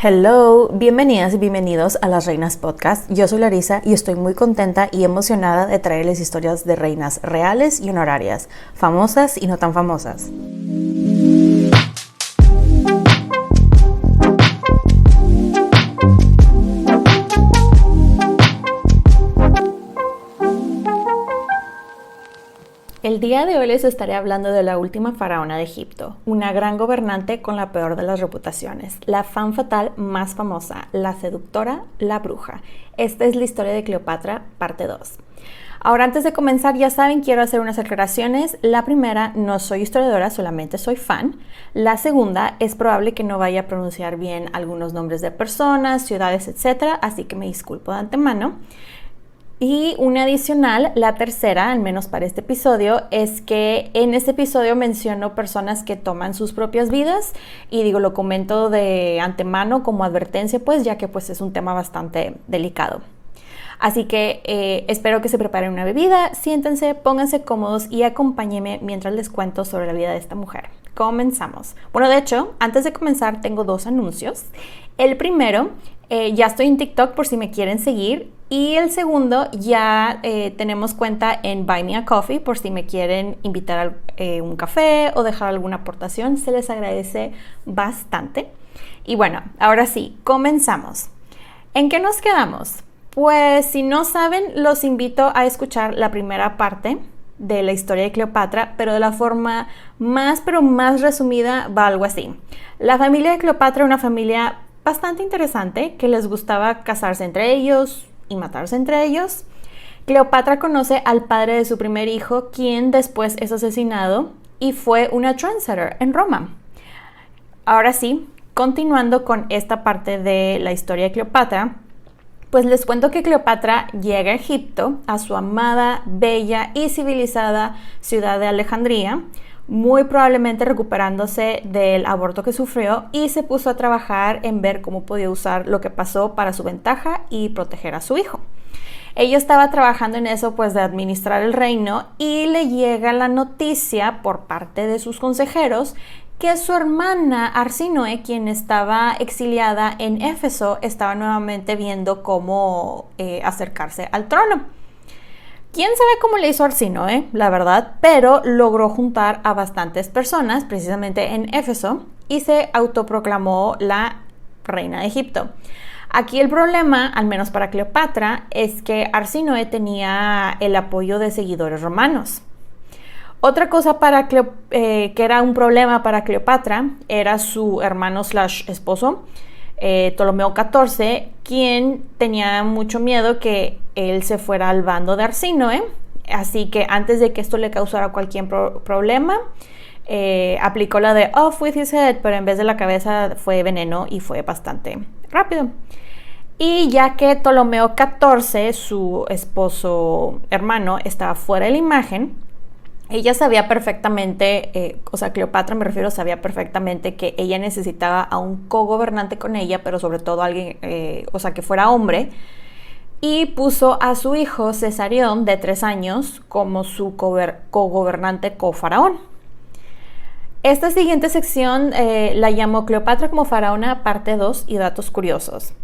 Hello, bienvenidas y bienvenidos a Las Reinas Podcast. Yo soy Larisa y estoy muy contenta y emocionada de traerles historias de reinas reales y honorarias, famosas y no tan famosas. El día de hoy les estaré hablando de la última faraona de Egipto, una gran gobernante con la peor de las reputaciones, la femme fatale más famosa, la seductora, la bruja. Esta es la historia de Cleopatra, parte 2. Ahora, antes de comenzar, ya saben, quiero hacer unas aclaraciones. La primera, no soy historiadora, solamente soy fan. La segunda, es probable que no vaya a pronunciar bien algunos nombres de personas, ciudades, etc., así que me disculpo de antemano. Y una adicional, la tercera, al menos para este episodio, es que en este episodio menciono personas que toman sus propias vidas y lo comento de antemano como advertencia, pues ya que pues es un tema bastante delicado. Así que espero que se preparen una bebida, siéntense, pónganse cómodos y acompáñenme mientras les cuento sobre la vida de esta mujer. Comenzamos. Bueno, de hecho, antes de comenzar tengo dos anuncios. El primero, ya estoy en TikTok por si me quieren seguir. Y el segundo, ya tenemos cuenta en Buy Me a Coffee por si me quieren invitar a un café o dejar alguna aportación. Se les agradece bastante. Y bueno, ahora sí, comenzamos. ¿En qué nos quedamos? Pues si no saben, los invito a escuchar la primera parte de la historia de Cleopatra, pero de la forma más resumida va algo así. La familia de Cleopatra era una familia bastante interesante que les gustaba casarse entre ellos y matarse entre ellos. Cleopatra conoce al padre de su primer hijo, quien después es asesinado y fue una trendsetter en Roma. Ahora sí, continuando con esta parte de la historia de Cleopatra, pues les cuento que Cleopatra llega a Egipto, a su amada, bella y civilizada ciudad de Alejandría, muy probablemente recuperándose del aborto que sufrió, y se puso a trabajar en ver cómo podía usar lo que pasó para su ventaja y proteger a su hijo. Ella estaba trabajando en eso, pues de administrar el reino, y le llega la noticia por parte de sus consejeros que su hermana Arsínoe, quien estaba exiliada en Éfeso, estaba nuevamente viendo cómo acercarse al trono. ¿Quién sabe cómo le hizo Arsínoe, la verdad? Pero logró juntar a bastantes personas, precisamente en Éfeso, y se autoproclamó la reina de Egipto. Aquí el problema, al menos para Cleopatra, es que Arsínoe tenía el apoyo de seguidores romanos. Otra cosa que era un problema para Cleopatra era su hermano / esposo, Ptolomeo XIV, quien tenía mucho miedo que él se fuera al bando de Arsínoe, así que antes de que esto le causara cualquier problema, aplicó la de off with his head, pero en vez de la cabeza fue veneno y fue bastante rápido. Y ya que Ptolomeo XIV, su esposo hermano, estaba fuera de la imagen, ella sabía perfectamente, Cleopatra me refiero, sabía perfectamente que ella necesitaba a un cogobernante con ella, pero sobre todo alguien, que fuera hombre, y puso a su hijo Cesarión, de 3 años, como su cogobernante cofaraón. Esta siguiente sección la llamó Cleopatra como faraona, parte 2 y datos curiosos.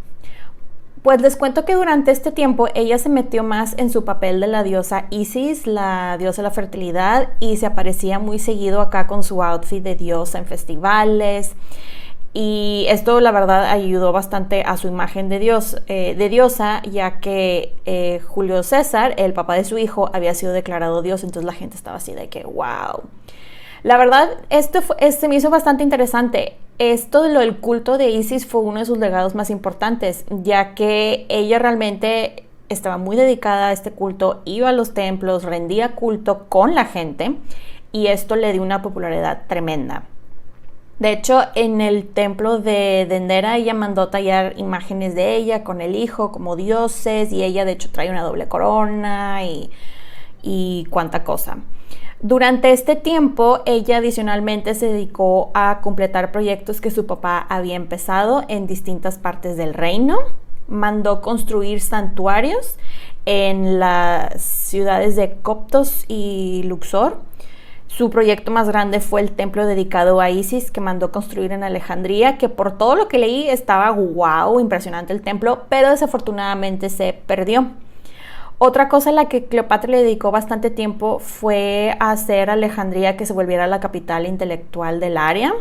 Pues les cuento que durante este tiempo ella se metió más en su papel de la diosa Isis, la diosa de la fertilidad, y se aparecía muy seguido acá con su outfit de diosa en festivales. Y esto, la verdad, ayudó bastante a su imagen de diosa, ya que Julio César, el papá de su hijo, había sido declarado dios, entonces la gente estaba así de que wow. La verdad, este me hizo bastante interesante. Esto de lo del culto de Isis fue uno de sus legados más importantes, ya que ella realmente estaba muy dedicada a este culto, iba a los templos, rendía culto con la gente, y esto le dio una popularidad tremenda. De hecho, en el templo de Dendera ella mandó tallar imágenes de ella con el hijo como dioses, y ella de hecho trae una doble corona y cuánta cosa. Durante este tiempo, ella adicionalmente se dedicó a completar proyectos que su papá había empezado en distintas partes del reino. Mandó construir santuarios en las ciudades de Coptos y Luxor. Su proyecto más grande fue el templo dedicado a Isis que mandó construir en Alejandría, que por todo lo que leí estaba wow, impresionante el templo, pero desafortunadamente se perdió. Otra cosa a la que Cleopatra le dedicó bastante tiempo fue hacer Alejandría que se volviera la capital intelectual del área,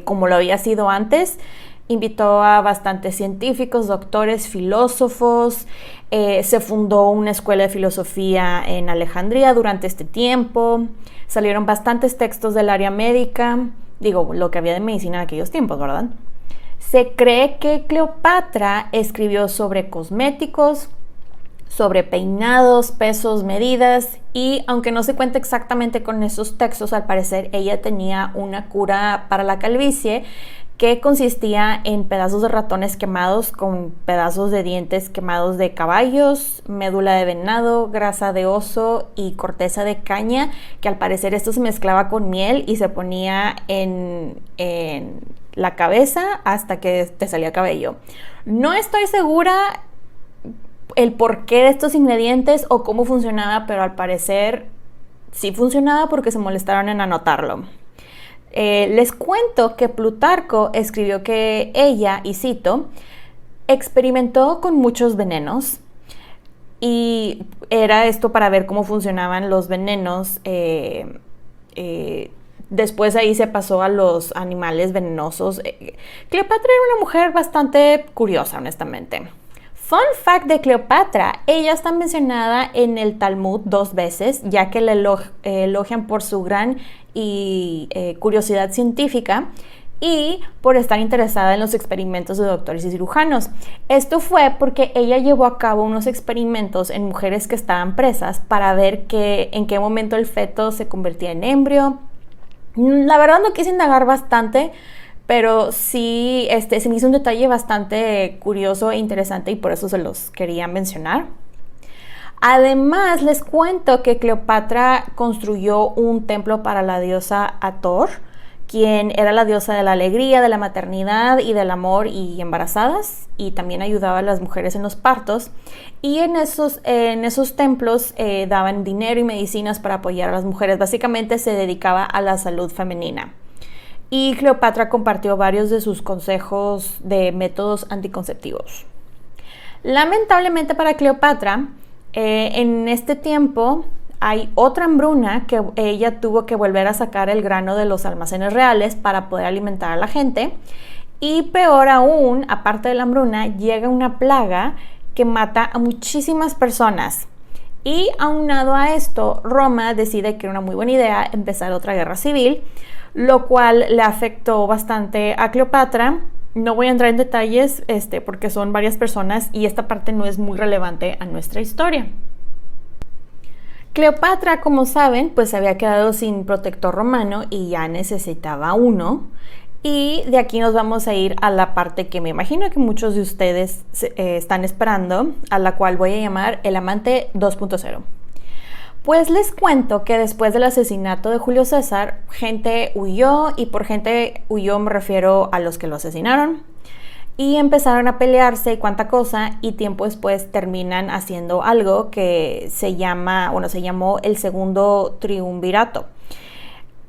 como lo había sido antes. Invitó a bastantes científicos, doctores, filósofos. Se fundó una escuela de filosofía en Alejandría durante este tiempo. Salieron bastantes textos del área médica, digo, lo que había de medicina en aquellos tiempos, ¿verdad? Se cree que Cleopatra escribió sobre cosméticos, sobre peinados, pesos, medidas, y aunque no se cuenta exactamente con esos textos, al parecer ella tenía una cura para la calvicie que consistía en pedazos de ratones quemados con pedazos de dientes quemados de caballos, médula de venado, grasa de oso y corteza de caña, que al parecer esto se mezclaba con miel y se ponía en la cabeza hasta que te salía cabello. No estoy segura el porqué de estos ingredientes o cómo funcionaba, pero al parecer sí funcionaba porque se molestaron en anotarlo. Les cuento que Plutarco escribió que ella, y cito, experimentó con muchos venenos, y era esto para ver cómo funcionaban los venenos. Después ahí se pasó a los animales venenosos. Cleopatra era una mujer bastante curiosa, honestamente. Fun fact de Cleopatra, ella está mencionada en el Talmud 2 veces, ya que la elogian por su gran curiosidad científica y por estar interesada en los experimentos de doctores y cirujanos. Esto fue porque ella llevó a cabo unos experimentos en mujeres que estaban presas para ver en qué momento el feto se convertía en embrio. La verdad no quise indagar bastante, pero sí se me hizo un detalle bastante curioso e interesante y por eso se los quería mencionar. Además, les cuento que Cleopatra construyó un templo para la diosa Hathor, quien era la diosa de la alegría, de la maternidad y del amor y embarazadas, y también ayudaba a las mujeres en los partos. Y en esos templos daban dinero y medicinas para apoyar a las mujeres. Básicamente se dedicaba a la salud femenina. Y Cleopatra compartió varios de sus consejos de métodos anticonceptivos. Lamentablemente para Cleopatra, en este tiempo hay otra hambruna que ella tuvo que volver a sacar el grano de los almacenes reales para poder alimentar a la gente. Y peor aún, aparte de la hambruna, llega una plaga que mata a muchísimas personas. Y aunado a esto, Roma decide que era una muy buena idea empezar otra guerra civil, lo cual le afectó bastante a Cleopatra. No voy a entrar en detalles porque son varias personas y esta parte no es muy relevante a nuestra historia. Cleopatra, como saben, pues se había quedado sin protector romano y ya necesitaba uno. Y de aquí nos vamos a ir a la parte que me imagino que muchos de ustedes están esperando, a la cual voy a llamar el amante 2.0. Pues les cuento que después del asesinato de Julio César, gente huyó, y por gente huyó me refiero a los que lo asesinaron, y empezaron a pelearse y cuánta cosa, y tiempo después terminan haciendo algo que se llamó el segundo triunvirato.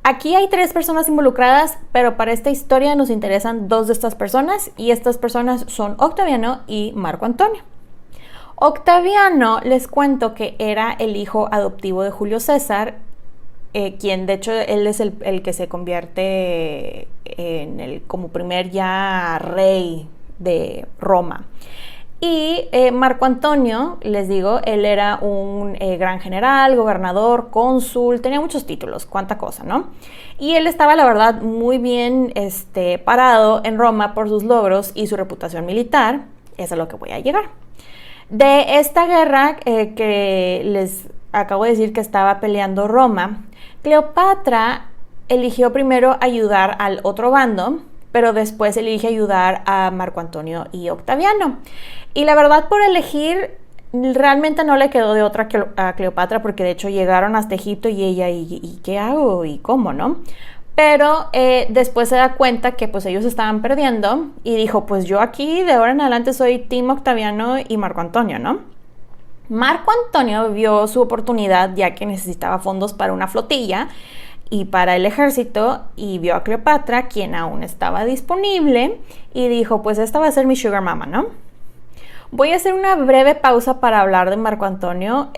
Aquí hay 3 personas involucradas, pero para esta historia nos interesan 2 de estas personas, y estas personas son Octaviano y Marco Antonio. Octaviano, les cuento que era el hijo adoptivo de Julio César, quien de hecho él es el que se convierte como primer ya rey de Roma. Y Marco Antonio, les digo, él era un gran general, gobernador, cónsul, tenía muchos títulos, cuánta cosa, ¿no? Y él estaba, la verdad, muy bien parado en Roma por sus logros y su reputación militar. Eso es a lo que voy a llegar. De esta guerra que les acabo de decir que estaba peleando Roma, Cleopatra eligió primero ayudar al otro bando, pero después elige ayudar a Marco Antonio y Octaviano. Y la verdad, por elegir, realmente no le quedó de otra a Cleopatra, porque de hecho llegaron hasta Egipto y ella, ¿y qué hago? ¿Y cómo, no? Pero después se da cuenta que pues ellos estaban perdiendo y dijo, pues yo aquí de ahora en adelante soy Team Octaviano y Marco Antonio, ¿no? Marco Antonio vio su oportunidad ya que necesitaba fondos para una flotilla y para el ejército, y vio a Cleopatra, quien aún estaba disponible, y dijo, pues esta va a ser mi sugar mama, ¿no? Voy a hacer una breve pausa para hablar de Marco Antonio,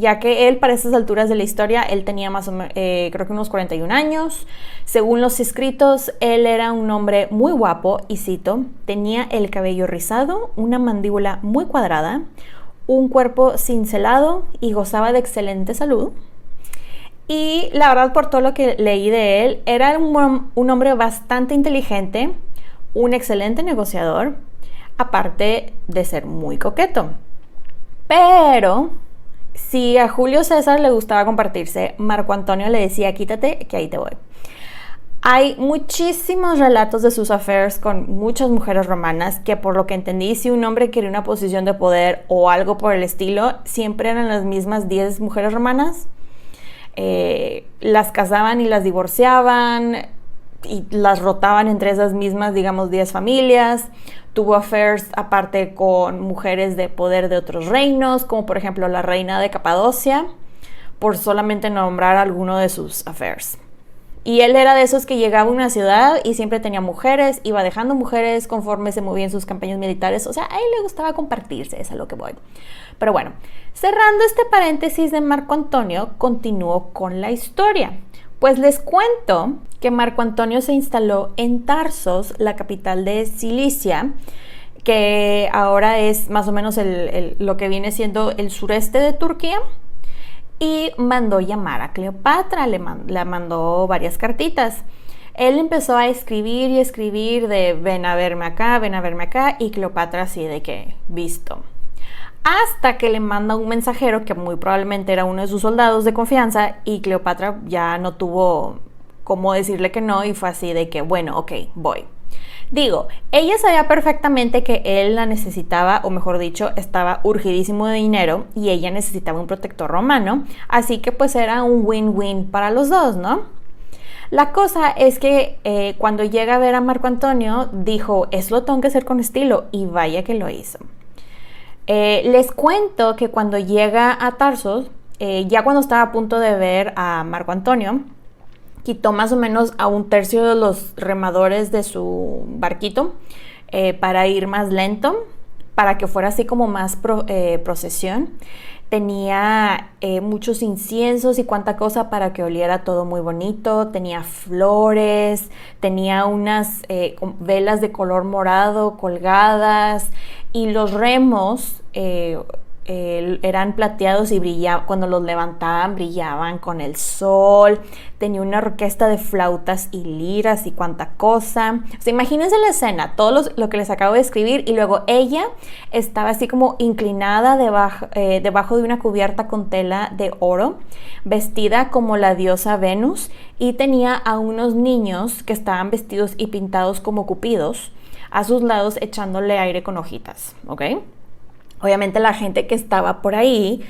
ya que él, para estas alturas de la historia, él tenía más o menos, creo que unos 41 años. Según los escritos, él era un hombre muy guapo, y cito, tenía el cabello rizado, una mandíbula muy cuadrada, un cuerpo cincelado y gozaba de excelente salud. Y la verdad, por todo lo que leí de él, era un hombre bastante inteligente, un excelente negociador, aparte de ser muy coqueto. Pero si a Julio César le gustaba compartirse, Marco Antonio le decía, quítate que ahí te voy. Hay muchísimos relatos de sus affairs con muchas mujeres romanas que, por lo que entendí, si un hombre quería una posición de poder o algo por el estilo, siempre eran las mismas 10 mujeres romanas. Las casaban y las divorciaban y las rotaban entre esas mismas, digamos, 10 familias. Tuvo affairs aparte con mujeres de poder de otros reinos, como por ejemplo la reina de Capadocia, por solamente nombrar alguno de sus affairs. Y él era de esos que llegaba a una ciudad y siempre tenía mujeres, iba dejando mujeres conforme se movía en sus campañas militares. O sea, a él le gustaba compartirse, es a lo que voy. Pero bueno, cerrando este paréntesis de Marco Antonio, continúo con la historia. Pues les cuento que Marco Antonio se instaló en Tarsos, la capital de Cilicia, que ahora es más o menos lo que viene siendo el sureste de Turquía. Y mandó llamar a Cleopatra, le mandó varias cartitas. Él empezó a escribir y escribir de ven a verme acá, y Cleopatra así de que, visto. Hasta que le manda un mensajero que muy probablemente era uno de sus soldados de confianza, y Cleopatra ya no tuvo cómo decirle que no, y fue así de que, bueno, ok, voy. Digo, ella sabía perfectamente que él la necesitaba, o mejor dicho, estaba urgidísimo de dinero y ella necesitaba un protector romano, así que pues era un win-win para los dos, ¿no? La cosa es que cuando llega a ver a Marco Antonio, dijo, eso lo tengo que hacer con estilo, y vaya que lo hizo. Les cuento que cuando llega a Tarsos, ya cuando estaba a punto de ver a Marco Antonio, quitó más o menos a un tercio de los remadores de su barquito para ir más lento, para que fuera así como más procesión. Tenía muchos inciensos y cuánta cosa para que oliera todo muy bonito. Tenía flores, tenía unas velas de color morado colgadas, y los remos eran plateados y brillaban, cuando los levantaban brillaban con el sol. Tenía una orquesta de flautas y liras y cuánta cosa. O sea, imagínense la escena, todo lo que les acabo de escribir, y luego ella estaba así como inclinada debajo de una cubierta con tela de oro, vestida como la diosa Venus, y tenía a unos niños que estaban vestidos y pintados como cupidos a sus lados echándole aire con hojitas, ¿ok? Obviamente la gente que estaba por ahí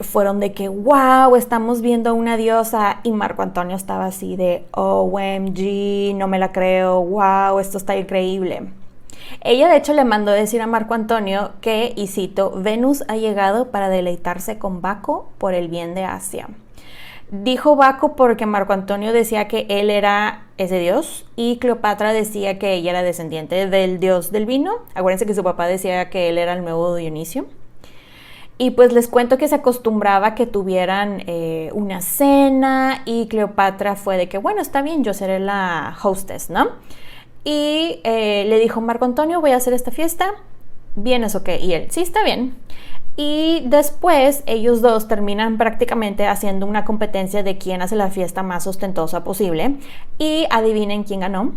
fueron de que, wow, estamos viendo a una diosa, y Marco Antonio estaba así de, OMG, no me la creo, wow, esto está increíble. Ella de hecho le mandó decir a Marco Antonio que, y cito, Venus ha llegado para deleitarse con Baco por el bien de Asia. Dijo Baco porque Marco Antonio decía que él era ese dios, y Cleopatra decía que ella era descendiente del dios del vino. Acuérdense que su papá decía que él era el nuevo Dionisio. Y pues les cuento que se acostumbraba que tuvieran una cena, y Cleopatra fue de que, bueno, está bien, yo seré la hostess, ¿no? Y le dijo Marco Antonio, voy a hacer esta fiesta, ¿vienes o qué? Y él, sí, está bien. Y después ellos dos terminan prácticamente haciendo una competencia de quién hace la fiesta más ostentosa posible, y adivinen quién ganó.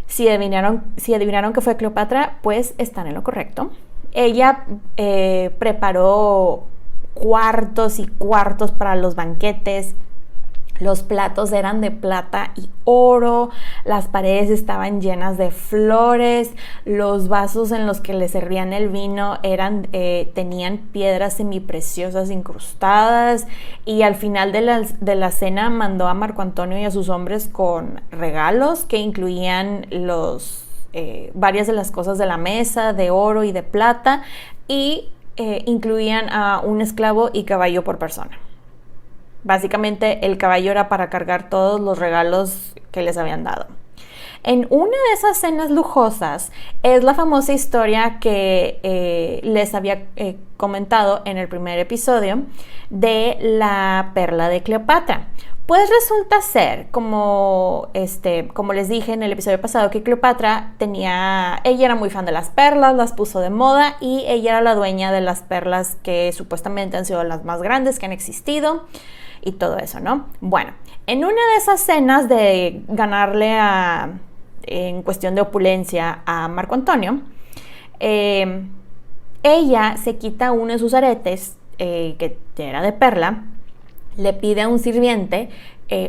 Si adivinaron que fue Cleopatra, pues están en lo correcto. Ella preparó cuartos y cuartos para los banquetes. Los platos eran de plata y oro, las paredes estaban llenas de flores, los vasos en los que le servían el vino tenían piedras semipreciosas incrustadas, y al final de la cena mandó a Marco Antonio y a sus hombres con regalos que incluían varias de las cosas de la mesa, de oro y de plata, y incluían a un esclavo y caballo por persona. Básicamente el caballo era para cargar todos los regalos que les habían dado. En una de esas cenas lujosas es la famosa historia que les había comentado en el primer episodio de la perla de Cleopatra. Pues resulta ser, como les dije en el episodio pasado, que Cleopatra ella era muy fan de las perlas, las puso de moda y ella era la dueña de las perlas que supuestamente han sido las más grandes que han existido y todo eso, ¿no? Bueno, en una de esas cenas de ganarle en cuestión de opulencia a Marco Antonio, ella se quita uno de sus aretes, que era de perla, le pide a un sirviente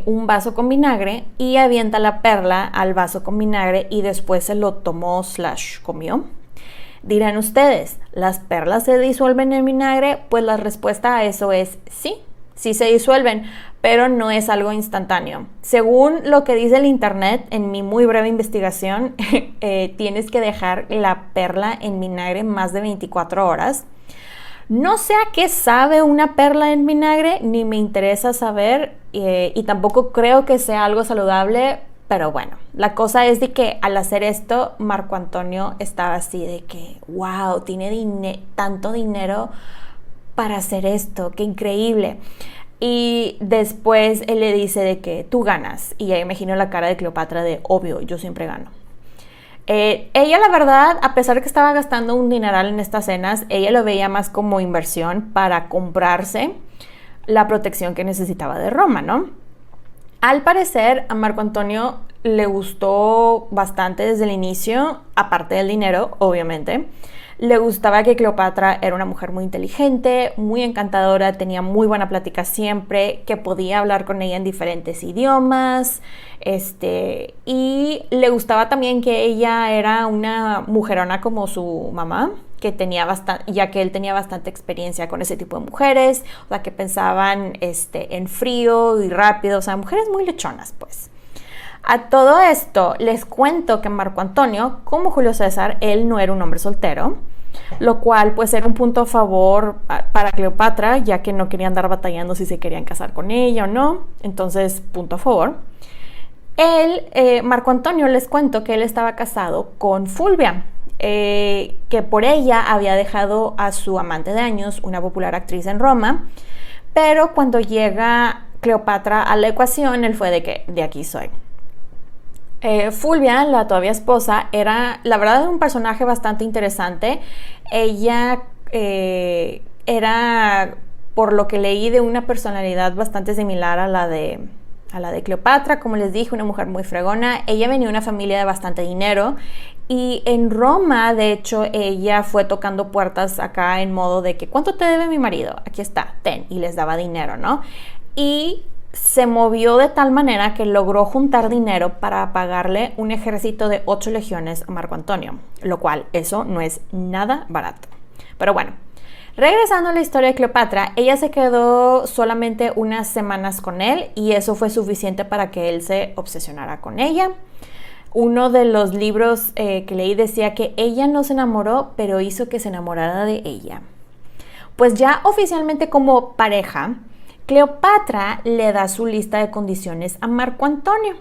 un vaso con vinagre y avienta la perla al vaso con vinagre y después se lo tomó / comió. Dirán ustedes, ¿las perlas se disuelven en vinagre? Pues la respuesta a eso es sí. Sí se disuelven, pero no es algo instantáneo. Según lo que dice el internet, en mi muy breve investigación, tienes que dejar la perla en vinagre más de 24 horas. No sé a qué sabe una perla en vinagre, ni me interesa saber, y tampoco creo que sea algo saludable, pero bueno, la cosa es de que al hacer esto, Marco Antonio estaba así de que, wow, tiene tanto dinero para hacer esto, qué increíble. Y después él le dice de que tú ganas, y ya imagino la cara de Cleopatra de obvio, yo siempre gano. Ella la verdad, a pesar de que estaba gastando un dineral en estas cenas, ella lo veía más como inversión para comprarse la protección que necesitaba de Roma, ¿no? Al parecer a Marco Antonio le gustó bastante desde el inicio, aparte del dinero, obviamente. Le gustaba que Cleopatra era una mujer muy inteligente, muy encantadora, tenía muy buena plática siempre, que podía hablar con ella en diferentes idiomas, y le gustaba también que ella era una mujerona como su mamá, ya que él tenía bastante experiencia con ese tipo de mujeres, o sea, que pensaban en frío y rápido, o sea, mujeres muy lechonas, pues. A todo esto, les cuento que Marco Antonio, como Julio César, él no era un hombre soltero, lo cual pues era un punto a favor para Cleopatra, ya que no quería andar batallando si se querían casar con ella o no, entonces punto a favor. Marco Antonio, les cuento que él estaba casado con Fulvia, que por ella había dejado a su amante de años, una popular actriz en Roma, pero cuando llega Cleopatra a la ecuación, él fue de que de aquí soy. Fulvia, la todavía esposa, era la verdad un personaje bastante interesante. Ella era, por lo que leí, de una personalidad bastante similar a la de Cleopatra. Como les dije, una mujer muy fregona. Ella venía de una familia de bastante dinero y en Roma, de hecho, ella fue tocando puertas acá en modo de que ¿cuánto te debe mi marido? Aquí está, ten, y les daba dinero, ¿no? Y se movió de tal manera que logró juntar dinero para pagarle un ejército de 8 legiones a Marco Antonio, lo cual eso no es nada barato. Pero bueno, regresando a la historia de Cleopatra, ella se quedó solamente unas semanas con él y eso fue suficiente para que él se obsesionara con ella. Uno de los libros que leí decía que ella no se enamoró, pero hizo que se enamorara de ella. Pues ya oficialmente como pareja, Cleopatra le da su lista de condiciones a Marco Antonio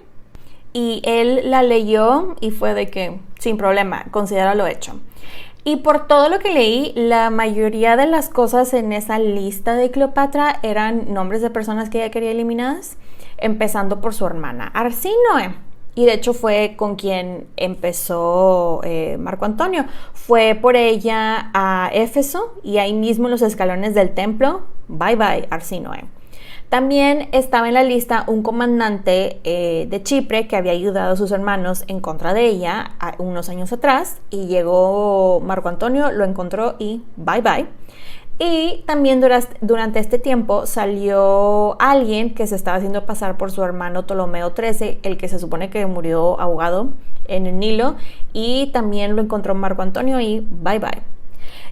y él la leyó y fue de que, sin problema, considéralo hecho. Y por todo lo que leí, la mayoría de las cosas en esa lista de Cleopatra eran nombres de personas que ella quería eliminadas, empezando por su hermana Arsínoe. Y de hecho fue con quien empezó Marco Antonio. Fue por ella a Éfeso y ahí mismo en los escalones del templo, bye bye Arsínoe. También estaba en la lista un comandante de Chipre que había ayudado a sus hermanos en contra de ella unos años atrás y llegó Marco Antonio, lo encontró y bye bye. Y también durante este tiempo salió alguien que se estaba haciendo pasar por su hermano Ptolomeo XIII, el que se supone que murió ahogado en el Nilo, y también lo encontró Marco Antonio y bye bye.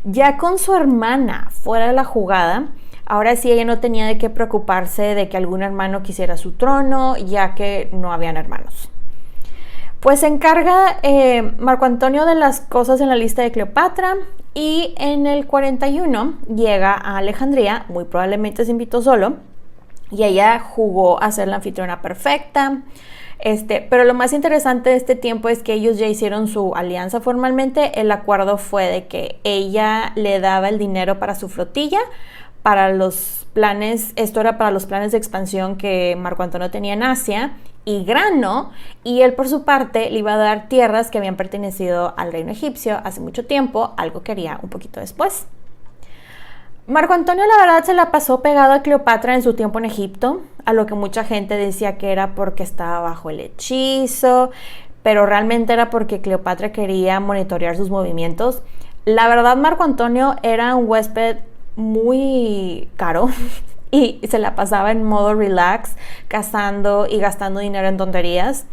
Ya con su hermana fuera de la jugada, ahora sí ella no tenía de qué preocuparse de que algún hermano quisiera su trono, ya que no habían hermanos. Pues se encarga Marco Antonio de las cosas en la lista de Cleopatra Y en el 41 llega a Alejandría, muy probablemente se invitó solo, y ella jugó a ser la anfitriona perfecta. Pero lo más interesante de este tiempo es que ellos ya hicieron su alianza formalmente. El acuerdo fue de que ella le daba el dinero para su flotilla, para los planes, esto era para los planes de expansión que Marco Antonio tenía en Asia, y grano, y él por su parte le iba a dar tierras que habían pertenecido al reino egipcio hace mucho tiempo, algo que haría un poquito después. Marco Antonio la verdad se la pasó pegado a Cleopatra en su tiempo en Egipto, a lo que mucha gente decía que era porque estaba bajo el hechizo, pero realmente era porque Cleopatra quería monitorear sus movimientos. La verdad, Marco Antonio era un huésped muy caro y se la pasaba en modo relax, cazando y gastando dinero en tonterías.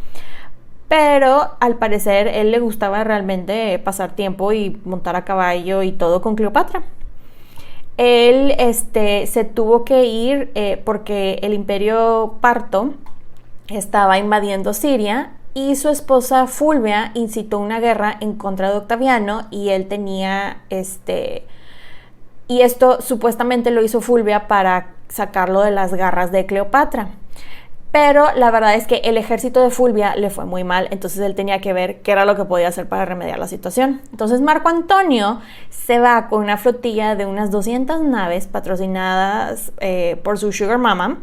Pero al parecer él le gustaba realmente pasar tiempo y montar a caballo y todo con Cleopatra. Él se tuvo que ir porque el imperio parto estaba invadiendo Siria y su esposa Fulvia incitó una guerra en contra de Octaviano y él tenía y esto supuestamente lo hizo Fulvia para sacarlo de las garras de Cleopatra. Pero la verdad es que el ejército de Fulvia le fue muy mal, entonces él tenía que ver qué era lo que podía hacer para remediar la situación. Entonces Marco Antonio se va con una flotilla de unas 200 naves patrocinadas por su sugar mama,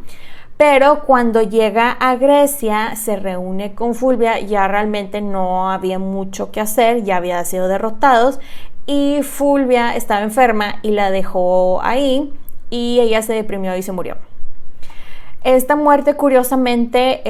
pero cuando llega a Grecia se reúne con Fulvia, ya realmente no había mucho que hacer, ya había sido derrotados y Fulvia estaba enferma y la dejó ahí y ella se deprimió y se murió. Esta muerte, curiosamente,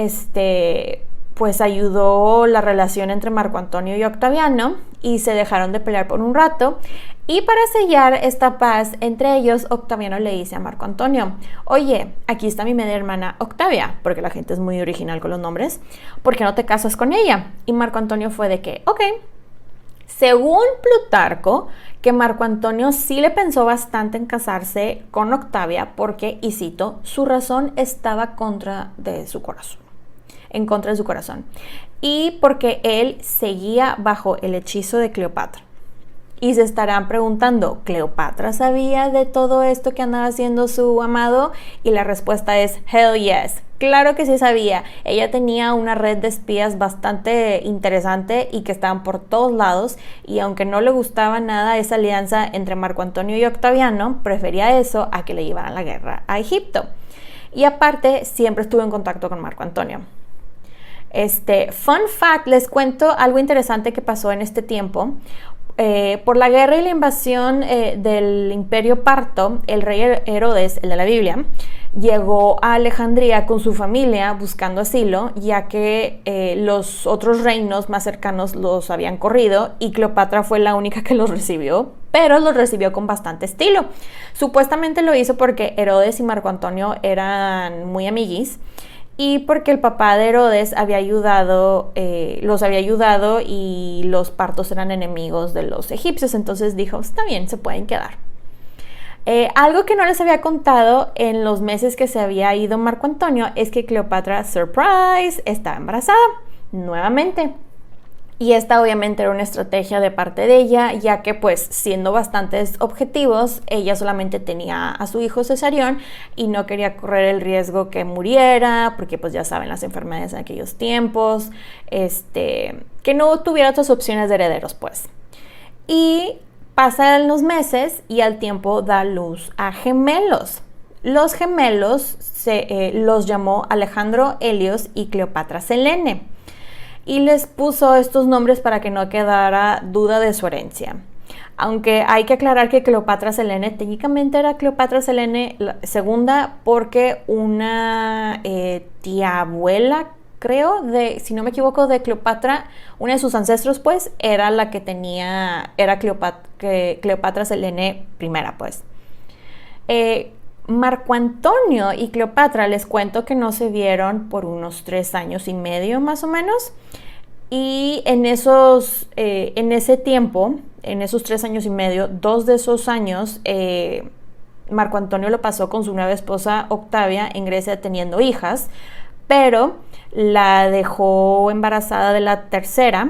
pues ayudó la relación entre Marco Antonio y Octaviano y se dejaron de pelear por un rato. Y para sellar esta paz entre ellos, Octaviano le dice a Marco Antonio: oye, aquí está mi media hermana Octavia, porque la gente es muy original con los nombres, ¿por qué no te casas con ella? Y Marco Antonio fue de que, ok. Según Plutarco, que Marco Antonio sí le pensó bastante en casarse con Octavia porque, y cito, su razón estaba en contra de su corazón, y porque él seguía bajo el hechizo de Cleopatra. Y se estarán preguntando, ¿Cleopatra sabía de todo esto que andaba haciendo su amado? Y la respuesta es hell yes. Claro que sí sabía. Ella tenía una red de espías bastante interesante y que estaban por todos lados, y aunque no le gustaba nada esa alianza entre Marco Antonio y Octaviano, prefería eso a que le llevaran la guerra a Egipto. Y aparte, siempre estuvo en contacto con Marco Antonio. Fun fact, les cuento algo interesante que pasó en este tiempo. Por la guerra y la invasión del imperio parto, el rey Herodes, el de la Biblia, llegó a Alejandría con su familia buscando asilo, ya que los otros reinos más cercanos los habían corrido y Cleopatra fue la única que los recibió, pero los recibió con bastante estilo. Supuestamente lo hizo porque Herodes y Marco Antonio eran muy amiguis, y porque el papá de Herodes los había ayudado y los partos eran enemigos de los egipcios, entonces dijo, está bien, se pueden quedar. Algo que no les había contado en los meses que se había ido Marco Antonio es que Cleopatra, surprise, estaba embarazada nuevamente. Y esta obviamente era una estrategia de parte de ella, ya que pues siendo bastantes objetivos, ella solamente tenía a su hijo Cesarión y no quería correr el riesgo que muriera, porque pues ya saben las enfermedades en aquellos tiempos, que no tuviera otras opciones de herederos pues. Y pasan los meses y al tiempo da luz a gemelos. Los gemelos los llamó Alejandro Helios y Cleopatra Selene, y les puso estos nombres para que no quedara duda de su herencia. Aunque hay que aclarar que Cleopatra Selene técnicamente era Cleopatra Selene segunda, porque una tía abuela, creo, si no me equivoco, de Cleopatra, una de sus ancestros, pues, era la que era Cleopatra Selene primera, pues. Marco Antonio y Cleopatra, les cuento que no se vieron por unos 3 años y medio más o menos, y en ese tiempo, en esos 3 años y medio, 2 de esos años Marco Antonio lo pasó con su nueva esposa Octavia en Grecia teniendo hijas, pero la dejó embarazada de la tercera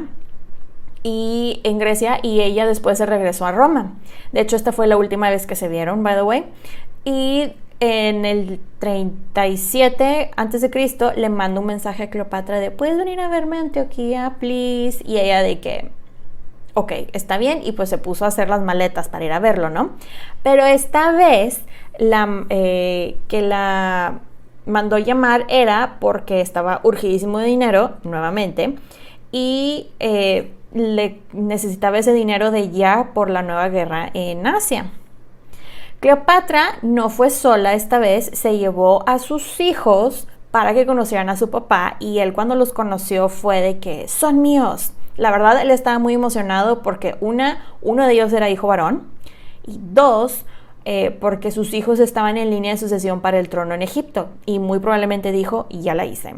y en Grecia, y ella después se regresó a Roma. De hecho, esta fue la última vez que se vieron, by the way. Y en el 37 a.C. le manda un mensaje a Cleopatra de ¿puedes venir a verme a Antioquía, please? Y ella de que ok, está bien, y pues se puso a hacer las maletas para ir a verlo, ¿no? Pero esta vez que la mandó llamar era porque estaba urgidísimo de dinero, nuevamente, y le necesitaba ese dinero de ya por la nueva guerra en Asia. Cleopatra no fue sola esta vez, se llevó a sus hijos para que conocieran a su papá, y él cuando los conoció fue de que son míos. La verdad, él estaba muy emocionado porque uno de ellos era hijo varón, y dos, porque sus hijos estaban en línea de sucesión para el trono en Egipto, y muy probablemente dijo, ya la hice.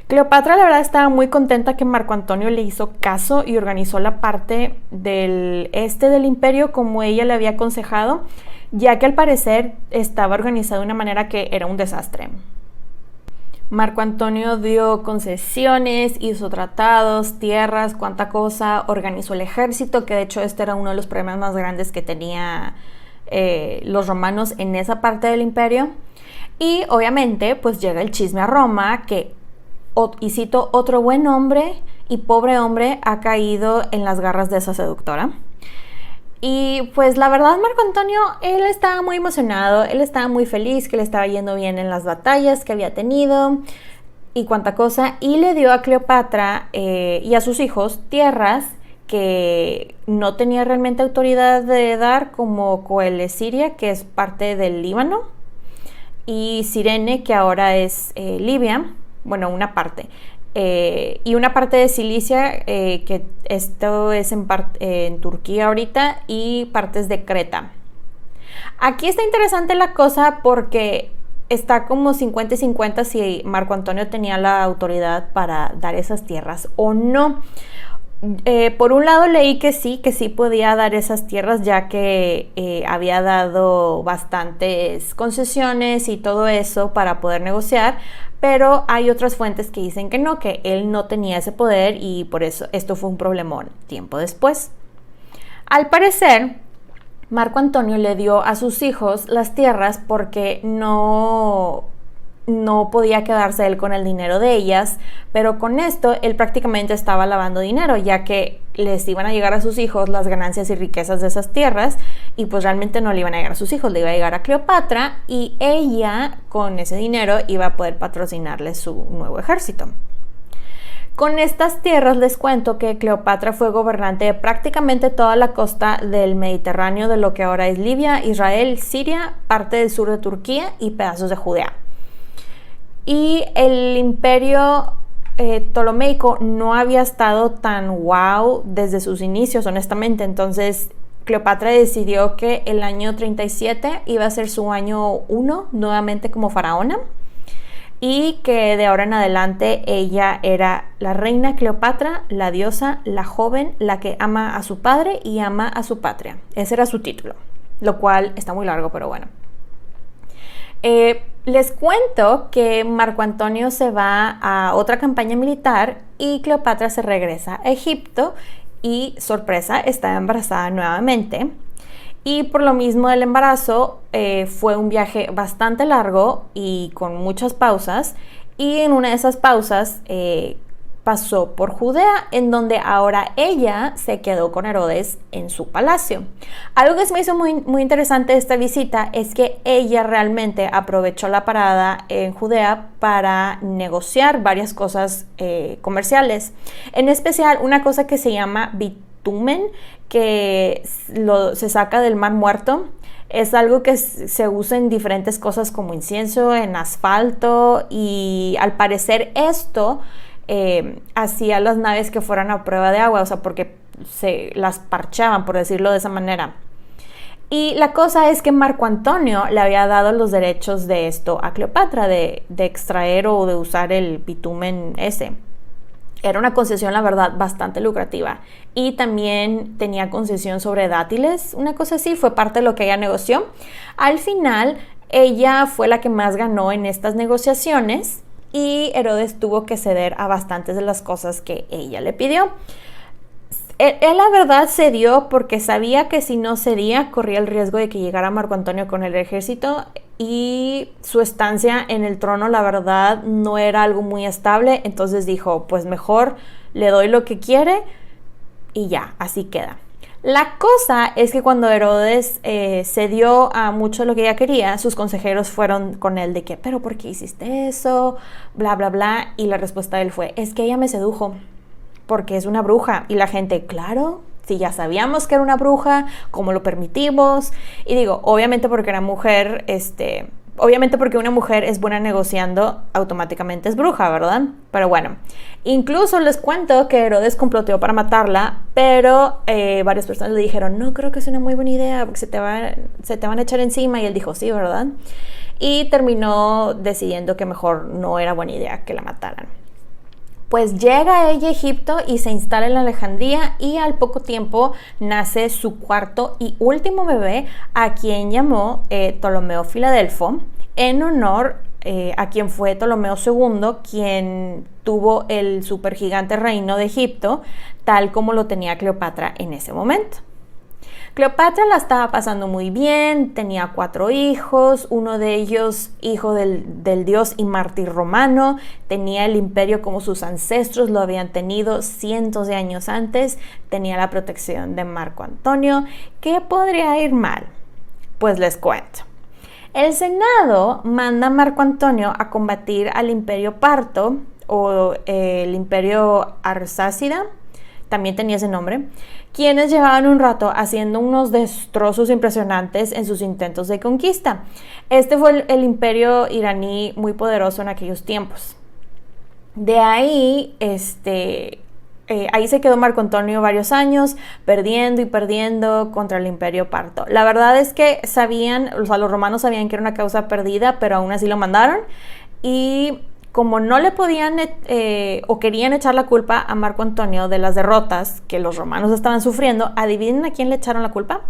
Cleopatra la verdad estaba muy contenta que Marco Antonio le hizo caso y organizó la parte del este del imperio como ella le había aconsejado, ya que al parecer estaba organizado de una manera que era un desastre. Marco Antonio dio concesiones, hizo tratados, tierras, cuánta cosa, organizó el ejército, que de hecho este era uno de los problemas más grandes que tenía los romanos en esa parte del imperio. Y obviamente pues llega el chisme a Roma que, y cito, otro buen hombre y pobre hombre ha caído en las garras de esa seductora. Y pues la verdad Marco Antonio, él estaba muy emocionado, él estaba muy feliz que le estaba yendo bien en las batallas que había tenido y cuánta cosa, y le dio a Cleopatra y a sus hijos tierras que no tenía realmente autoridad de dar, como Coele-Siria, que es parte del Líbano, y Cirene, que ahora es Libia, bueno, una parte. Y una parte de Cilicia, que esto es en Turquía ahorita, y partes de Creta. Aquí está interesante la cosa porque está como 50 y 50 si Marco Antonio tenía la autoridad para dar esas tierras o no. Por un lado leí que sí podía dar esas tierras, ya que había dado bastantes concesiones y todo eso para poder negociar, pero hay otras fuentes que dicen que no, que él no tenía ese poder y por eso esto fue un problemón tiempo después. Al parecer, Marco Antonio le dio a sus hijos las tierras porque no podía quedarse él con el dinero de ellas, pero con esto él prácticamente estaba lavando dinero, ya que les iban a llegar a sus hijos las ganancias y riquezas de esas tierras, y pues realmente no le iban a llegar a sus hijos, le iba a llegar a Cleopatra, y ella con ese dinero iba a poder patrocinarle su nuevo ejército. Con estas tierras les cuento que Cleopatra fue gobernante de prácticamente toda la costa del Mediterráneo, de lo que ahora es Libia, Israel, Siria, parte del sur de Turquía y pedazos de Judea. Y el imperio ptolomeico no había estado tan wow desde sus inicios, honestamente. Entonces Cleopatra decidió que el año 37 iba a ser su año 1 nuevamente como faraona, y que de ahora en adelante ella era la reina Cleopatra, la diosa, la joven, la que ama a su padre y ama a su patria. Ese era su título, lo cual está muy largo, pero bueno. Les cuento que Marco Antonio se va a otra campaña militar y Cleopatra se regresa a Egipto y, sorpresa, está embarazada nuevamente. Y por lo mismo del embarazo fue un viaje bastante largo y con muchas pausas, y en una de esas pausas pasó por Judea, en donde ahora ella se quedó con Herodes en su palacio. Algo que se me hizo muy interesante de esta visita es que ella realmente aprovechó la parada en Judea para negociar varias cosas comerciales, en especial una cosa que se llama bitumen, que se saca del Mar Muerto. Es algo que se usa en diferentes cosas como incienso, en asfalto, y al parecer esto hacía las naves que fueran a prueba de agua, o sea, porque se las parchaban, por decirlo de esa manera. Y la cosa es que Marco Antonio le había dado los derechos de esto a Cleopatra, de extraer o de usar el bitumen ese. Era una concesión, la verdad, bastante lucrativa. Y también tenía concesión sobre dátiles, una cosa así, fue parte de lo que ella negoció. Al final, ella fue la que más ganó en estas negociaciones, y Herodes tuvo que ceder a bastantes de las cosas que ella le pidió. Él la verdad cedió porque sabía que si no cedía corría el riesgo de que llegara Marco Antonio con el ejército y su estancia en el trono la verdad no era algo muy estable, entonces dijo pues mejor le doy lo que quiere y ya, así queda. La cosa es que cuando Herodes cedió a mucho de lo que ella quería, sus consejeros fueron con él de que, pero ¿por qué hiciste eso? Bla, bla, bla. Y la respuesta de él fue, es que ella me sedujo porque es una bruja. Y la gente, claro, si ya sabíamos que era una bruja, ¿cómo lo permitimos? Y digo, obviamente porque era mujer, obviamente porque una mujer es buena negociando, automáticamente es bruja, ¿verdad? Pero bueno, incluso les cuento que Herodes comploteó para matarla, pero varias personas le dijeron, no creo que sea una muy buena idea porque se te van a echar encima. Y él dijo, sí, ¿verdad? Y terminó decidiendo que mejor no era buena idea que la mataran. Pues llega ella a Egipto y se instala en Alejandría y al poco tiempo nace su cuarto y último bebé, a quien llamó Ptolomeo Filadelfo, en honor a quien fue Ptolomeo II, quien tuvo el supergigante reino de Egipto, tal como lo tenía Cleopatra en ese momento. Cleopatra la estaba pasando muy bien, tenía 4 hijos, uno de ellos hijo del dios y mártir romano, tenía el imperio como sus ancestros lo habían tenido cientos de años antes, tenía la protección de Marco Antonio. ¿Qué podría ir mal? Pues les cuento. El Senado manda a Marco Antonio a combatir al imperio parto o el imperio arsácida, también tenía ese nombre, quienes llevaban un rato haciendo unos destrozos impresionantes en sus intentos de conquista. Este fue el imperio iraní muy poderoso en aquellos tiempos. De ahí, ahí se quedó Marco Antonio varios años, perdiendo y perdiendo contra el imperio parto. La verdad es que los romanos sabían que era una causa perdida, pero aún así lo mandaron. Y como no le podían o querían echar la culpa a Marco Antonio de las derrotas que los romanos estaban sufriendo, ¿adivinen a quién le echaron la culpa?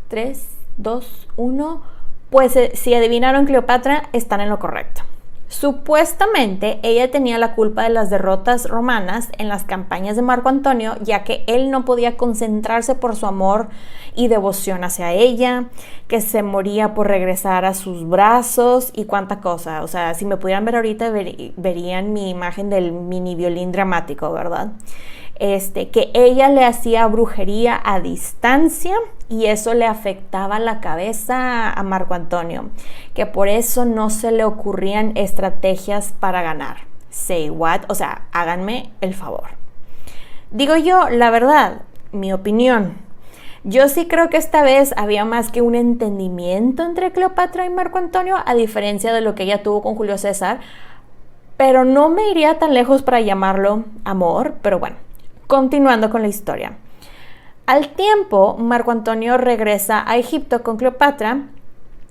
3, 2, 1. Pues si adivinaron Cleopatra, están en lo correcto. Supuestamente ella tenía la culpa de las derrotas romanas en las campañas de Marco Antonio, ya que él no podía concentrarse por su amor y devoción hacia ella, que se moría por regresar a sus brazos y cuánta cosa. O sea, si me pudieran ver ahorita verían mi imagen del mini violín dramático, ¿verdad? Que ella le hacía brujería a distancia y eso le afectaba la cabeza a Marco Antonio, que por eso no se le ocurrían estrategias para ganar. Say what? O sea, háganme el favor. Digo yo, la verdad, mi opinión, yo sí creo que esta vez había más que un entendimiento entre Cleopatra y Marco Antonio, a diferencia de lo que ella tuvo con Julio César, pero no me iría tan lejos para llamarlo amor, pero bueno. Continuando con la historia. Al tiempo, Marco Antonio regresa a Egipto con Cleopatra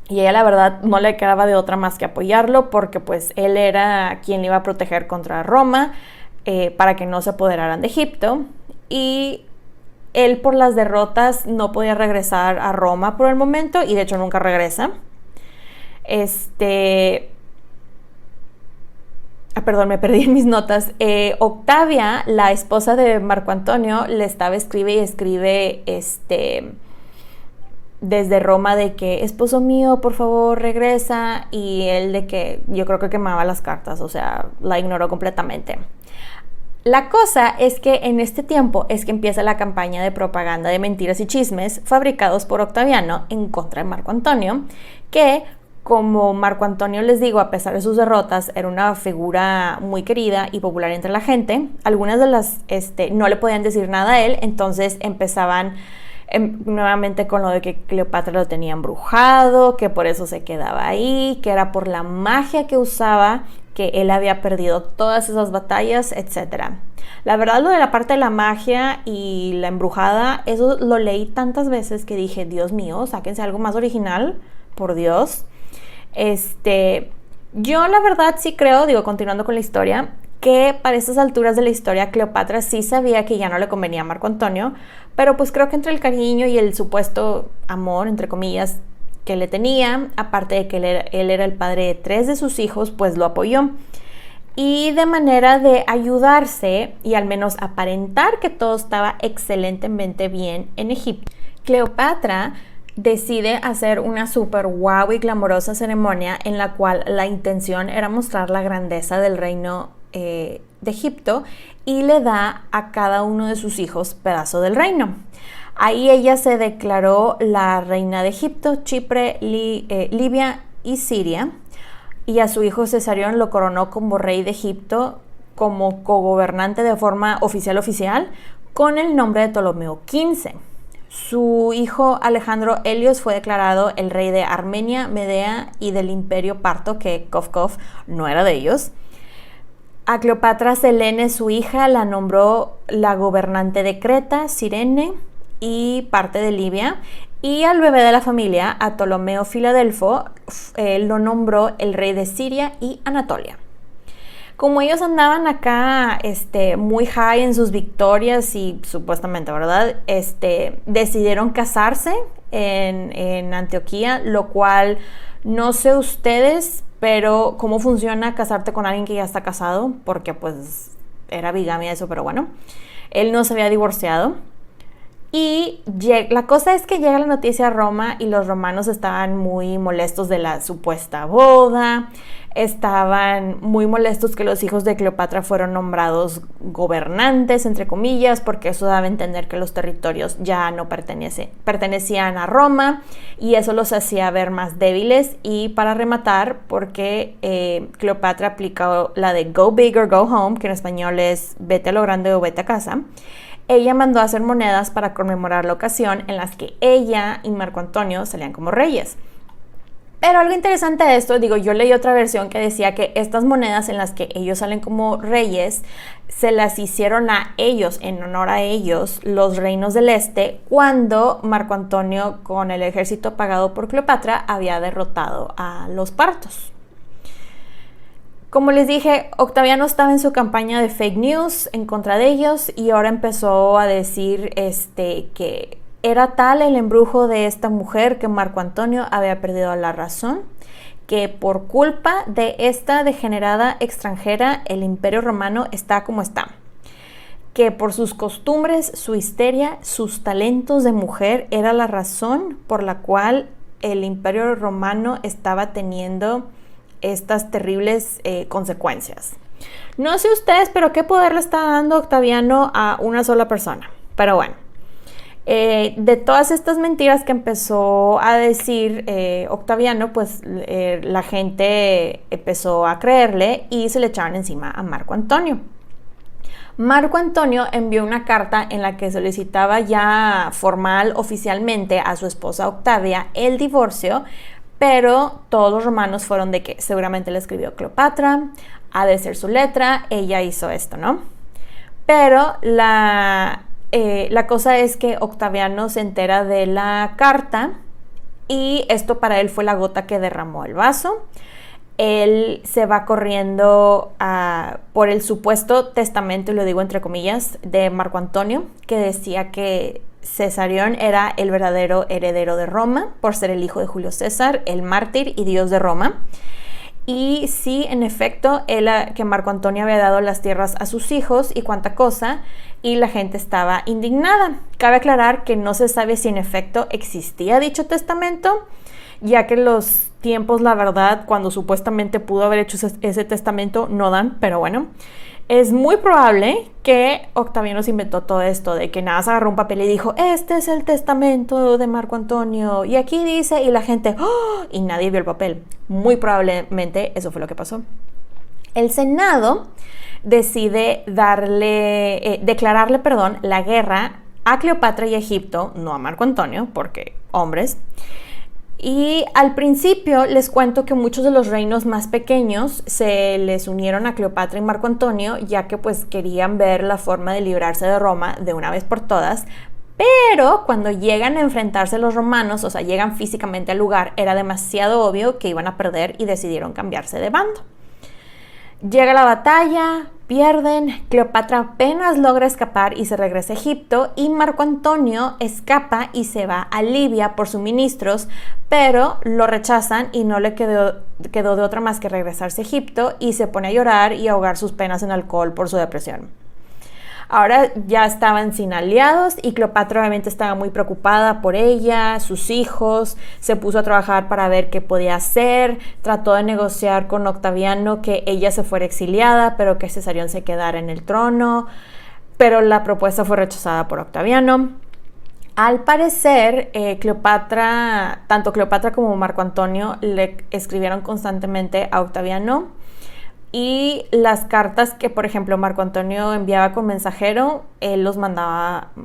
y ella la verdad no le quedaba de otra más que apoyarlo porque pues él era quien le iba a proteger contra Roma para que no se apoderaran de Egipto y él por las derrotas no podía regresar a Roma por el momento y de hecho nunca regresa. Perdón, me perdí en mis notas. Octavia, la esposa de Marco Antonio, le estaba escribe desde Roma de que esposo mío, por favor, regresa, y él de que yo creo que quemaba las cartas, o sea, la ignoró completamente. La cosa es que en este tiempo es que empieza la campaña de propaganda de mentiras y chismes fabricados por Octaviano en contra de Marco Antonio, que como Marco Antonio, les digo, a pesar de sus derrotas, era una figura muy querida y popular entre la gente. Algunas de las no le podían decir nada a él, entonces empezaban nuevamente con lo de que Cleopatra lo tenía embrujado, que por eso se quedaba ahí, que era por la magia que usaba, que él había perdido todas esas batallas, etc. La verdad, lo de la parte de la magia y la embrujada, eso lo leí tantas veces que dije, Dios mío, sáquense algo más original, por Dios. Yo la verdad sí creo, continuando con la historia, que para estas alturas de la historia Cleopatra sí sabía que ya no le convenía a Marco Antonio, pero pues creo que entre el cariño y el supuesto amor, entre comillas, que le tenía, aparte de que él era el padre de 3 de sus hijos, pues lo apoyó. Y de manera de ayudarse y al menos aparentar que todo estaba excelentemente bien en Egipto, Cleopatra decide hacer una súper guau y glamorosa ceremonia en la cual la intención era mostrar la grandeza del reino de Egipto y le da a cada uno de sus hijos pedazo del reino. Ahí ella se declaró la reina de Egipto, Chipre, Libia y Siria, y a su hijo Cesarión lo coronó como rey de Egipto, como cogobernante de forma oficial, con el nombre de Ptolomeo XV. Su hijo Alejandro Helios fue declarado el rey de Armenia, Medea y del Imperio Parto, que Kov no era de ellos. A Cleopatra Selene, su hija, la nombró la gobernante de Creta, Cirene y parte de Libia. Y al bebé de la familia, a Ptolomeo Filadelfo, lo nombró el rey de Siria y Anatolia. Como ellos andaban acá muy high en sus victorias y supuestamente, ¿verdad? Decidieron casarse en Antioquía, lo cual no sé ustedes, pero cómo funciona casarte con alguien que ya está casado, porque pues era bigamia eso, pero bueno, él no se había divorciado. Y la cosa es que llega la noticia a Roma y los romanos estaban muy molestos de la supuesta boda, estaban muy molestos que los hijos de Cleopatra fueron nombrados gobernantes, entre comillas, porque eso daba a entender que los territorios ya no pertenecían a Roma y eso los hacía ver más débiles. Y para rematar, porque Cleopatra aplicó la de go big or go home, que en español es vete a lo grande o vete a casa, ella mandó a hacer monedas para conmemorar la ocasión en las que ella y Marco Antonio salían como reyes. Pero algo interesante de esto, yo leí otra versión que decía que estas monedas en las que ellos salen como reyes se las hicieron a ellos, en honor a ellos, los reinos del este, cuando Marco Antonio, con el ejército pagado por Cleopatra, había derrotado a los partos. Como les dije, Octaviano estaba en su campaña de fake news en contra de ellos y ahora empezó a decir que era tal el embrujo de esta mujer que Marco Antonio había perdido la razón, que por culpa de esta degenerada extranjera el Imperio Romano está como está, que por sus costumbres, su histeria, sus talentos de mujer era la razón por la cual el Imperio Romano estaba teniendo estas terribles consecuencias. No sé ustedes, pero qué poder le está dando Octaviano a una sola persona. Pero bueno, de todas estas mentiras que empezó a decir Octaviano, pues la gente empezó a creerle y se le echaban encima a Marco Antonio. Marco Antonio envió una carta en la que solicitaba ya formal, oficialmente, a su esposa Octavia el divorcio, pero todos los romanos fueron de que seguramente le escribió Cleopatra, ha de ser su letra, ella hizo esto, ¿no? Pero la cosa es que Octaviano se entera de la carta y esto para él fue la gota que derramó el vaso. Él se va corriendo por el supuesto testamento, y lo digo entre comillas, de Marco Antonio, que decía que Cesarión era el verdadero heredero de Roma por ser el hijo de Julio César, el mártir y dios de Roma. Y sí, en efecto, que Marco Antonio había dado las tierras a sus hijos y cuánta cosa, y la gente estaba indignada. Cabe aclarar que no se sabe si en efecto existía dicho testamento, ya que los tiempos, la verdad, cuando supuestamente pudo haber hecho ese testamento, no dan, pero bueno. Es muy probable que Octaviano se inventó todo esto, de que nada, se agarró un papel y dijo, este es el testamento de Marco Antonio, y aquí dice, y la gente, ¡oh! Y nadie vio el papel. Muy probablemente eso fue lo que pasó. El Senado decide declararle la guerra a Cleopatra y a Egipto, no a Marco Antonio, porque hombres. Y al principio les cuento que muchos de los reinos más pequeños se les unieron a Cleopatra y Marco Antonio, ya que pues querían ver la forma de librarse de Roma de una vez por todas. Pero cuando llegan a enfrentarse los romanos, o sea, llegan físicamente al lugar, era demasiado obvio que iban a perder y decidieron cambiarse de bando. Llega la batalla, Pierden, Cleopatra apenas logra escapar y se regresa a Egipto, y Marco Antonio escapa y se va a Libia por suministros, pero lo rechazan y no le quedó de otra más que regresarse a Egipto, y se pone a llorar y ahogar sus penas en alcohol por su depresión. Ahora ya estaban sin aliados y Cleopatra obviamente estaba muy preocupada por ella, sus hijos, se puso a trabajar para ver qué podía hacer, trató de negociar con Octaviano que ella se fuera exiliada, pero que Cesarión se quedara en el trono, pero la propuesta fue rechazada por Octaviano. Al parecer, tanto Cleopatra como Marco Antonio le escribieron constantemente a Octaviano, y las cartas que, por ejemplo, Marco Antonio enviaba con mensajero,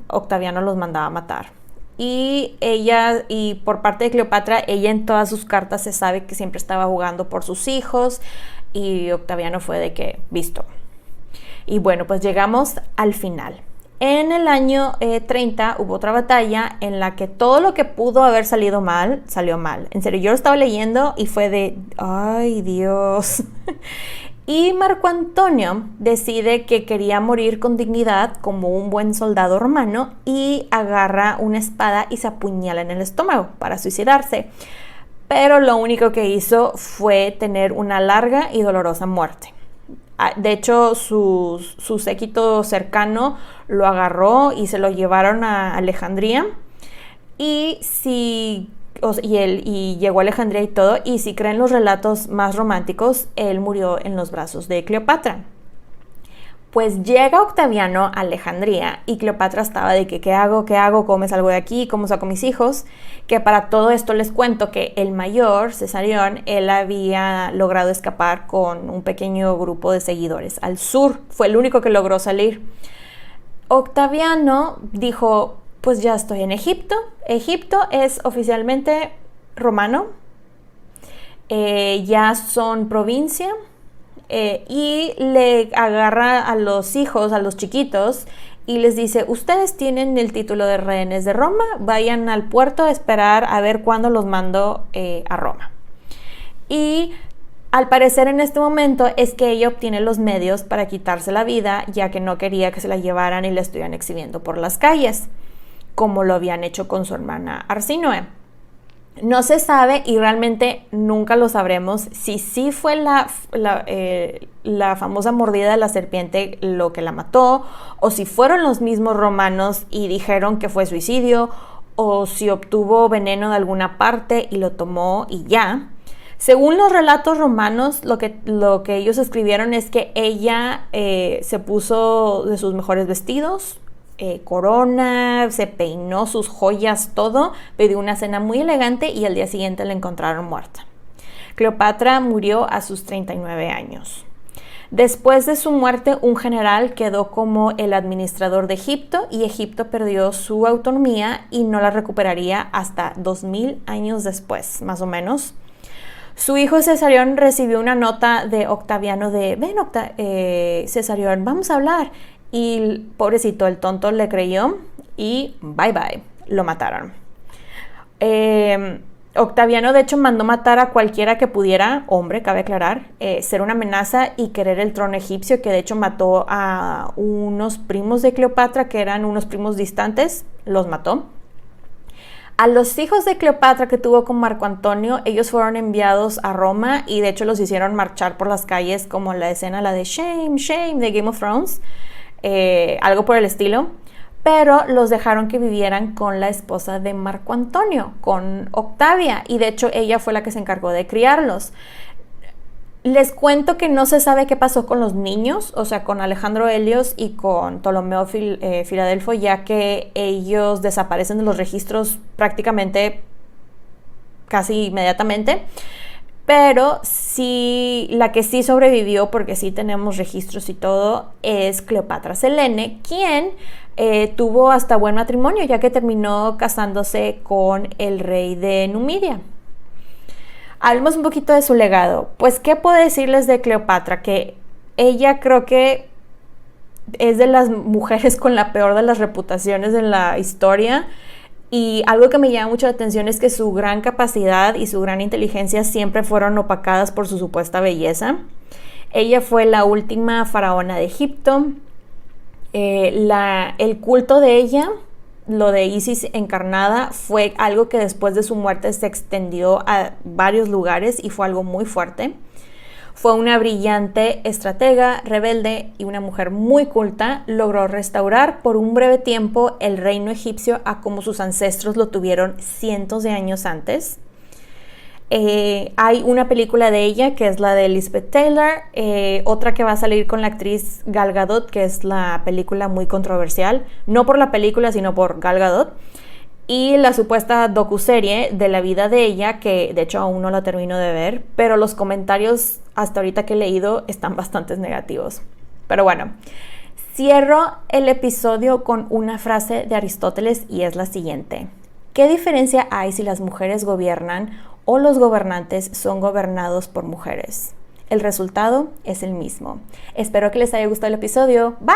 Octaviano los mandaba a matar. Y por parte de Cleopatra, ella en todas sus cartas se sabe que siempre estaba jugando por sus hijos, y Octaviano fue de que, visto. Y bueno, pues llegamos al final. En el año 30 hubo otra batalla en la que todo lo que pudo haber salido mal, salió mal. En serio, yo lo estaba leyendo y fue de, ¡ay, Dios! Y Marco Antonio decide que quería morir con dignidad como un buen soldado romano, y agarra una espada y se apuñala en el estómago para suicidarse. Pero lo único que hizo fue tener una larga y dolorosa muerte. De hecho, su séquito cercano lo agarró y se lo llevaron a Alejandría. Y llegó a Alejandría y todo, y si creen los relatos más románticos, él murió en los brazos de Cleopatra. Pues llega Octaviano a Alejandría y Cleopatra estaba de que, ¿qué hago? ¿Cómo me salgo de aquí? ¿Cómo saco a mis hijos? Que para todo esto les cuento que el mayor, Cesarión, él había logrado escapar con un pequeño grupo de seguidores al sur. Fue el único que logró salir. Octaviano dijo, pues ya estoy en Egipto. Egipto es oficialmente romano. Ya son provincia. Y le agarra a los hijos, a los chiquitos, y les dice, ustedes tienen el título de rehenes de Roma, vayan al puerto a esperar a ver cuándo los mando a Roma. Y al parecer en este momento es que ella obtiene los medios para quitarse la vida, ya que no quería que se la llevaran y la estuvieran exhibiendo por las calles, como lo habían hecho con su hermana Arsínoe. No se sabe, y realmente nunca lo sabremos, si sí fue la famosa mordida de la serpiente lo que la mató, o si fueron los mismos romanos y dijeron que fue suicidio, o si obtuvo veneno de alguna parte y lo tomó y ya. Según los relatos romanos, lo que ellos escribieron es que ella se puso de sus mejores vestidos, corona, se peinó, sus joyas, todo, pidió una cena muy elegante y al día siguiente la encontraron muerta. Cleopatra murió a sus 39 años. Después de su muerte, un general quedó como el administrador de Egipto, y Egipto perdió su autonomía y no la recuperaría hasta 2000 años después, más o menos. Su hijo Cesarión recibió una nota de Octaviano de, ven Cesarión, vamos a hablar. Y pobrecito, el tonto le creyó y bye bye, lo mataron. Octaviano de hecho mandó matar a cualquiera que pudiera, hombre, cabe aclarar, ser una amenaza y querer el trono egipcio, que de hecho mató a unos primos de Cleopatra, que eran unos primos distantes, los mató. A los hijos de Cleopatra que tuvo con Marco Antonio, ellos fueron enviados a Roma y de hecho los hicieron marchar por las calles, como la escena, la de Shame, Shame de Game of Thrones. Algo por el estilo, pero los dejaron que vivieran con la esposa de Marco Antonio, con Octavia, y de hecho ella fue la que se encargó de criarlos. Les cuento que no se sabe qué pasó con los niños, o sea, con Alejandro Helios y con Ptolomeo Filadelfo, ya que ellos desaparecen de los registros prácticamente casi inmediatamente. Pero sí, la que sí sobrevivió, porque sí tenemos registros y todo, es Cleopatra Selene, quien tuvo hasta buen matrimonio, ya que terminó casándose con el rey de Numidia. Hablemos un poquito de su legado. Pues, ¿qué puedo decirles de Cleopatra? Que ella creo que es de las mujeres con la peor de las reputaciones en la historia. Y algo que me llama mucho la atención es que su gran capacidad y su gran inteligencia siempre fueron opacadas por su supuesta belleza. Ella fue la última faraona de Egipto. El culto de ella, lo de Isis encarnada, fue algo que después de su muerte se extendió a varios lugares y fue algo muy fuerte. Fue una brillante estratega, rebelde y una mujer muy culta. Logró restaurar por un breve tiempo el reino egipcio a como sus ancestros lo tuvieron cientos de años antes. Hay una película de ella que es la de Elizabeth Taylor, otra que va a salir con la actriz Gal Gadot, que es la película muy controversial, no por la película sino por Gal Gadot, y la supuesta docuserie de la vida de ella, que de hecho aún no la termino de ver, pero los comentarios hasta ahorita que he leído están bastante negativos. Pero bueno, cierro el episodio con una frase de Aristóteles y es la siguiente: ¿qué diferencia hay si las mujeres gobiernan o los gobernantes son gobernados por mujeres? El resultado es el mismo. Espero que les haya gustado el episodio. Bye.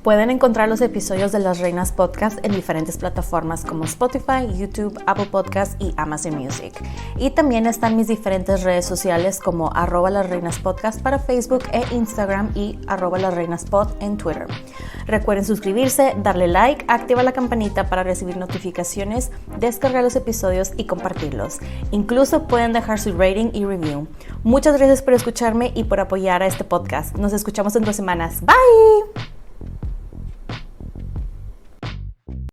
Pueden encontrar los episodios de Las Reinas Podcast en diferentes plataformas como Spotify, YouTube, Apple Podcast y Amazon Music. Y también están mis diferentes redes sociales como @lasreinaspodcast para Facebook e Instagram y @lasreinaspod en Twitter. Recuerden suscribirse, darle like, activar la campanita para recibir notificaciones, descargar los episodios y compartirlos. Incluso pueden dejar su rating y review. Muchas gracias por escucharme y por apoyar a este podcast. Nos escuchamos en 2 semanas. Bye.